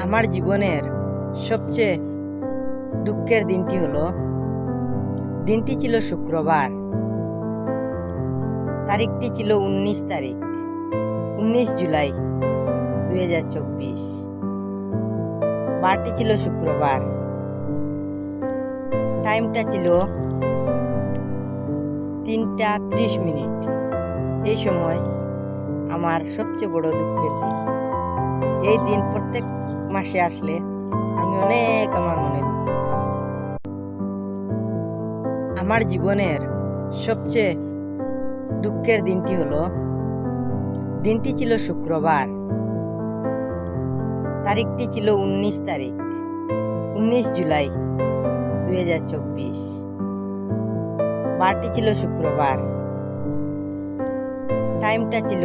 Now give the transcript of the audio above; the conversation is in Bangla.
আমার জীবনের সবচেয়ে দুঃখের দিনটি ছিল শুক্রবার। তারিখটি ছিল 19 জুলাই 2024। বারটি ছিল শুক্রবার, টাইমটা ছিল 3:30। এই সময় আমার সবচেয়ে বড় দুঃখের দিন। এই দিন প্রত্যেক মাসে আসলে আমি আমার মনে দুঃখ। আমার জীবনের সবচেয়ে দুঃখের দিনটি ছিল শুক্রবার। তারিখটি ছিল 19 জুলাই 2024। বারটি ছিল শুক্রবার, টাইমটা ছিল